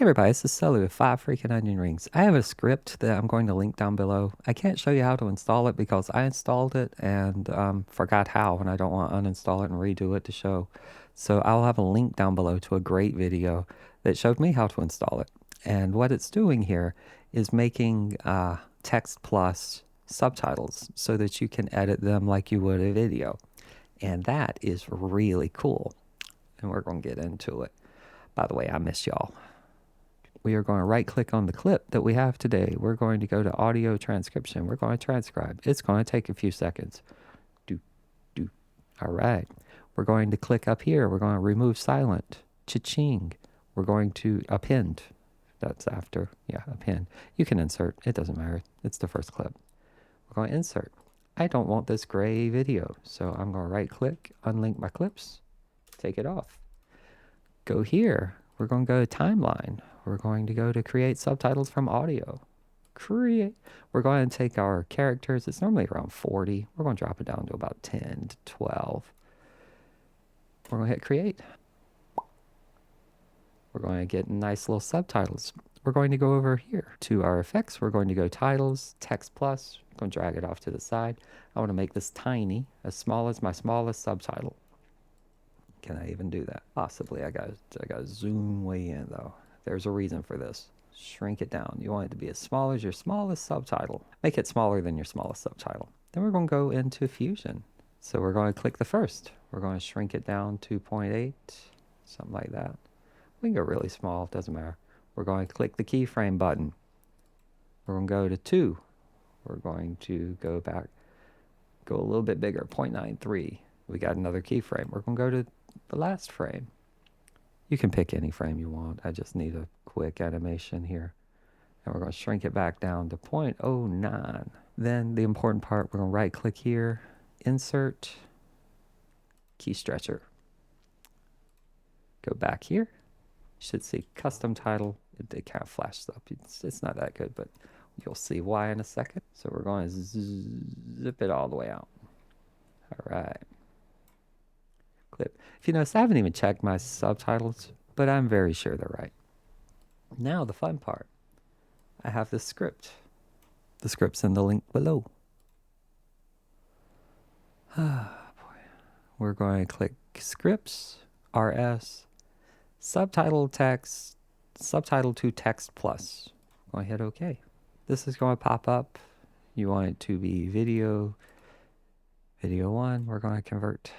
Hey everybody, this is Sully with 5 Freaking Onion Rings. I have a script that I'm going to link down below. I can't show you how to install it because I installed it and forgot how, and I don't want to uninstall it and redo it to show. So I'll have a link down below to a great video that showed me how to install it. And what it's doing here is making text plus subtitles so that you can edit them like you would a video. And that is really cool. And we're going to get into it. By the way, I miss y'all. We are going to right click on the clip that we have today. We're going to go to audio transcription. We're going to transcribe. It's going to take a few seconds. All right. We're going to click up here. We're going to remove silent. Cha-ching. We're going to append. That's after. Yeah, append. You can insert. It doesn't matter. It's the first clip. We're going to insert. I don't want this gray video. So I'm going to right click, unlink my clips, take it off. Go here. We're going to go to timeline. We're going to go to create subtitles from audio. Create. We're going to take our characters. It's normally around 40. We're going to drop it down to about 10 to 12. We're going to hit create. We're going to get nice little subtitles. We're going to go over here to our effects. We're going to go titles, text plus. I'm going to drag it off to the side. I want to make this tiny, as small as my smallest subtitle. Can I even do that? Possibly. I got to zoom way in though. There's a reason for this. Shrink it down. You want it to be as small as your smallest subtitle. Make it smaller than your smallest subtitle. Then we're going to go into Fusion. So we're going to click the first. We're going to shrink it down to 0.8, something like that. We can go really small, it doesn't matter. We're going to click the keyframe button. We're going to go to 2. We're going to go back, go a little bit bigger, 0.93. We got another keyframe. We're going to go to the last frame. You can pick any frame you want. I just need a quick animation here. And we're going to shrink it back down to 0.09. Then the important part, we're going to right click here, insert, key stretcher. Go back here. You should see custom title. It kind of flashes up. It's not that good, but you'll see why in a second. So we're going to zip it all the way out. All right. Clip. If you notice, I haven't even checked my subtitles, but I'm very sure they're right. Now the fun part. I have this script. The script's in the link below. Ah, boy. We're going to click scripts, RS, subtitle text, subtitle to text plus. I'm going to hit OK. This is going to pop up. You want it to be video 1. We're going to convert.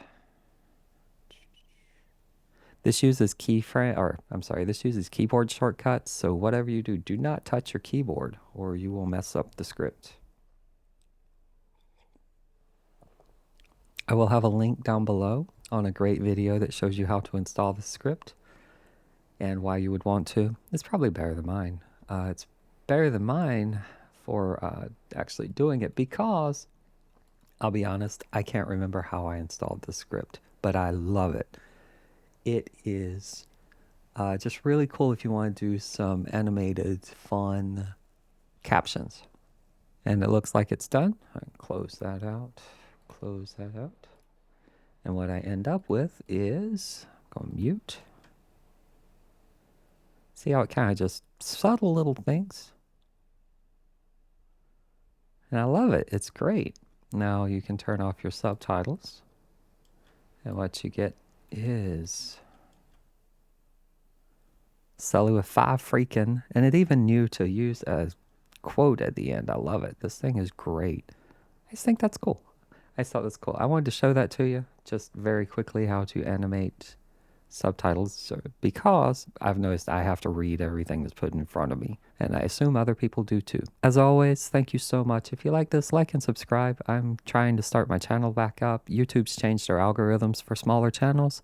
This uses this uses keyboard shortcuts, so whatever you do, do not touch your keyboard or you will mess up the script. I will have a link down below on a great video that shows you how to install the script and why you would want to. It's probably better than mine. It's better than mine for actually doing it because, I'll be honest, I can't remember how I installed the script, but I love it. It is just really cool if you want to do some animated, fun captions. And it looks like it's done. I can close that out. Close that out. And what I end up with is, I'm going to mute. See how it kind of just subtle little things? And I love it. It's great. Now you can turn off your subtitles. And what you get is Sully with 5 freaking, and it even knew to use a quote at the end. I love it. This thing is great. I just think that's cool. I thought that's cool. I wanted to show that to you just very quickly how to animate subtitles because I've noticed I have to read everything that's put in front of me, and I assume other people do too. As always, thank you so much. If you like this, like and subscribe. I'm trying to start my channel back up. YouTube's changed their algorithms for smaller channels,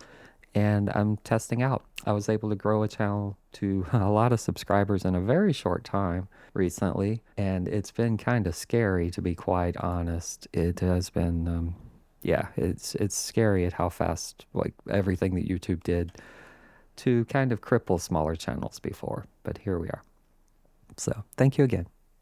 and I'm testing out. I was able to grow a channel to a lot of subscribers in a very short time recently, and it's been kind of scary, to be quite honest. It has been yeah, it's scary at how fast, like, everything that YouTube did to kind of cripple smaller channels before. But here we are. So thank you again.